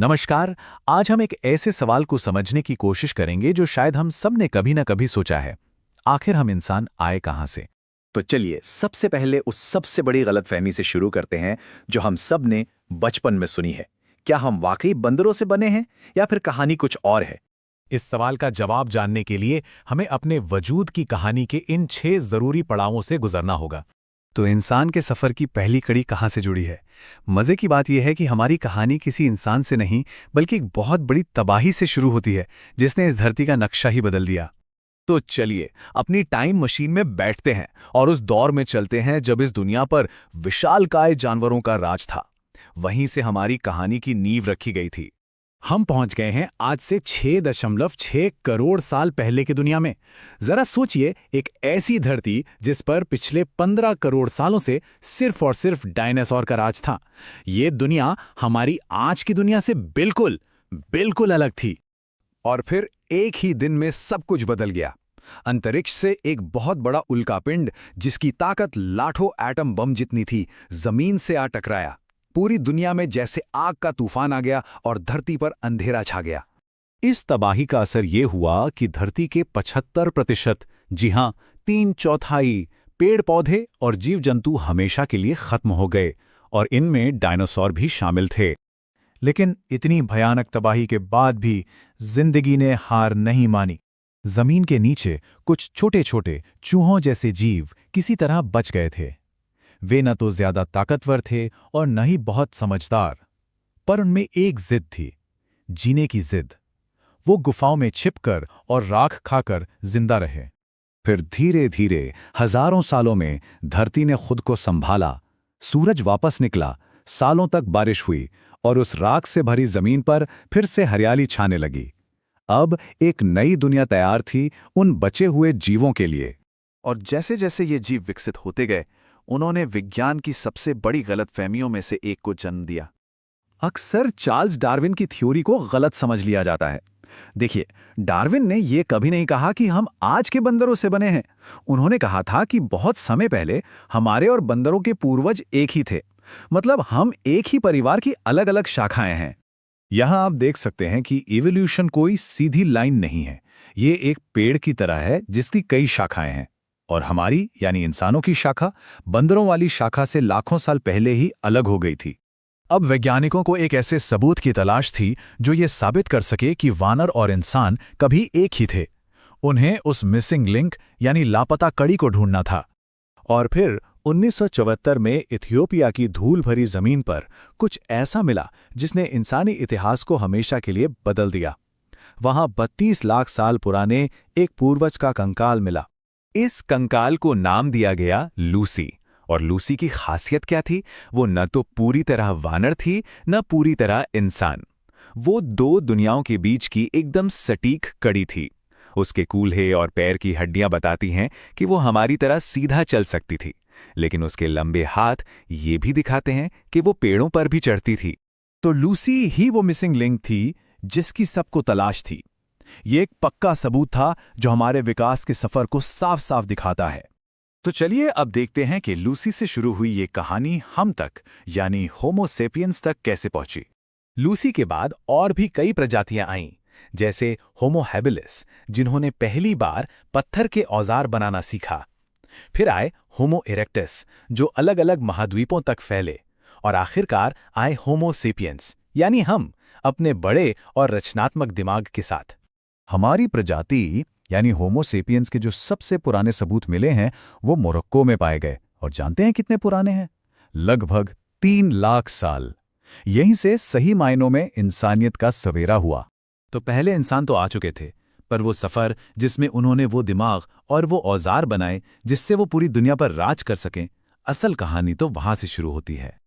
नमस्कार। आज हम एक ऐसे सवाल को समझने की कोशिश करेंगे जो शायद हम सब ने कभी ना कभी सोचा है। आखिर हम इंसान आए कहाँ से? तो चलिए सबसे पहले उस सबसे बड़ी गलतफहमी से शुरू करते हैं जो हम सब ने बचपन में सुनी है। क्या हम वाकई बंदरों से बने हैं या फिर कहानी कुछ और है? इस सवाल का जवाब जानने के लिए हमें अपने वजूद की कहानी के इन 6 जरूरी पड़ावों से गुजरना होगा। तो इंसान के सफर की पहली कड़ी कहाँ से जुड़ी है? मजे की बात यह है कि हमारी कहानी किसी इंसान से नहीं बल्कि एक बहुत बड़ी तबाही से शुरू होती है जिसने इस धरती का नक्शा ही बदल दिया। तो चलिए अपनी टाइम मशीन में बैठते हैं और उस दौर में चलते हैं जब इस दुनिया पर विशालकाय जानवरों का राज था। वहीं से हमारी कहानी की नींव रखी गई थी। हम पहुंच गए हैं आज से 6.6 करोड़ साल पहले की दुनिया में। जरा सोचिए, एक ऐसी धरती जिस पर पिछले 15 करोड़ सालों से सिर्फ और सिर्फ डायनासोर का राज था। ये दुनिया हमारी आज की दुनिया से बिल्कुल बिल्कुल अलग थी। और फिर एक ही दिन में सब कुछ बदल गया। अंतरिक्ष से एक बहुत बड़ा उल्कापिंड जिसकी ताकत लाखों एटम बम जितनी थी, जमीन से आ टकराया। पूरी दुनिया में जैसे आग का तूफान आ गया और धरती पर अंधेरा छा गया। इस तबाही का असर ये हुआ कि धरती के 75%, जी हां 3/4 पेड़ पौधे और जीव जंतु हमेशा के लिए खत्म हो गए, और इनमें डायनासोर भी शामिल थे। लेकिन इतनी भयानक तबाही के बाद भी जिंदगी ने हार नहीं मानी। जमीन के नीचे कुछ छोटे छोटे चूहों जैसे जीव किसी तरह बच गए थे। वे न तो ज्यादा ताकतवर थे और न ही बहुत समझदार, पर उनमें एक जिद थी, जीने की जिद। वो गुफाओं में छिपकर और राख खाकर जिंदा रहे। फिर धीरे धीरे हजारों सालों में धरती ने खुद को संभाला। सूरज वापस निकला, सालों तक बारिश हुई और उस राख से भरी जमीन पर फिर से हरियाली छाने लगी। अब एक नई दुनिया तैयार थी उन बचे हुए जीवों के लिए। और जैसे जैसे ये जीव विकसित होते गए, उन्होंने विज्ञान की सबसे बड़ी गलतफहमियों में से एक को जन्म दिया। अक्सर चार्ल्स डार्विन की थ्योरी को गलत समझ लिया जाता है। देखिए, डार्विन ने यह कभी नहीं कहा कि हम आज के बंदरों से बने हैं। उन्होंने कहा था कि बहुत समय पहले हमारे और बंदरों के पूर्वज एक ही थे। मतलब हम एक ही परिवार की अलग अलग शाखाएं हैं। यहां आप देख सकते हैं कि इवोल्यूशन कोई सीधी लाइन नहीं है। ये एक पेड़ की तरह है जिसकी कई शाखाएं हैं, और हमारी यानी इंसानों की शाखा बंदरों वाली शाखा से लाखों साल पहले ही अलग हो गई थी। अब वैज्ञानिकों को एक ऐसे सबूत की तलाश थी जो ये साबित कर सके कि वानर और इंसान कभी एक ही थे। उन्हें उस मिसिंग लिंक यानी लापता कड़ी को ढूंढना था। और फिर 1974 में इथियोपिया की धूल भरी जमीन पर कुछ ऐसा मिला जिसने इंसानी इतिहास को हमेशा के लिए बदल दिया। वहां 32 लाख साल पुराने एक पूर्वज का कंकाल मिला। इस कंकाल को नाम दिया गया लूसी। और लूसी की खासियत क्या थी? वो न तो पूरी तरह वानर थी, न पूरी तरह इंसान। वो दो दुनियाओं के बीच की एकदम सटीक कड़ी थी। उसके कूल्हे और पैर की हड्डियां बताती हैं कि वो हमारी तरह सीधा चल सकती थी, लेकिन उसके लंबे हाथ ये भी दिखाते हैं कि वो पेड़ों पर भी चढ़ती थी। तो लूसी ही वो मिसिंग लिंक थी जिसकी सबको तलाश थी। ये एक पक्का सबूत था जो हमारे विकास के सफर को साफ साफ दिखाता है। तो चलिए अब देखते हैं कि लूसी से शुरू हुई ये कहानी हम तक यानी होमो सेपियंस तक कैसे पहुंची। लूसी के बाद और भी कई प्रजातियां आईं, जैसे होमो हैबिलिस, जिन्होंने पहली बार पत्थर के औजार बनाना सीखा। फिर आए होमो इरेक्टस, जो अलग अलग महाद्वीपों तक फैले। और आखिरकार आए होमो सेपियंस, यानी हम, अपने बड़े और रचनात्मक दिमाग के साथ। हमारी प्रजाति यानी होमो सेपियंस के जो सबसे पुराने सबूत मिले हैं वो मोरक्को में पाए गए। और जानते हैं कितने पुराने हैं? लगभग 3 लाख साल। यहीं से सही मायनों में इंसानियत का सवेरा हुआ। तो पहले इंसान तो आ चुके थे, पर वो सफर जिसमें उन्होंने वो दिमाग और वो औजार बनाए जिससे वो पूरी दुनिया पर राज कर सकें, असल कहानी तो वहां से शुरू होती है।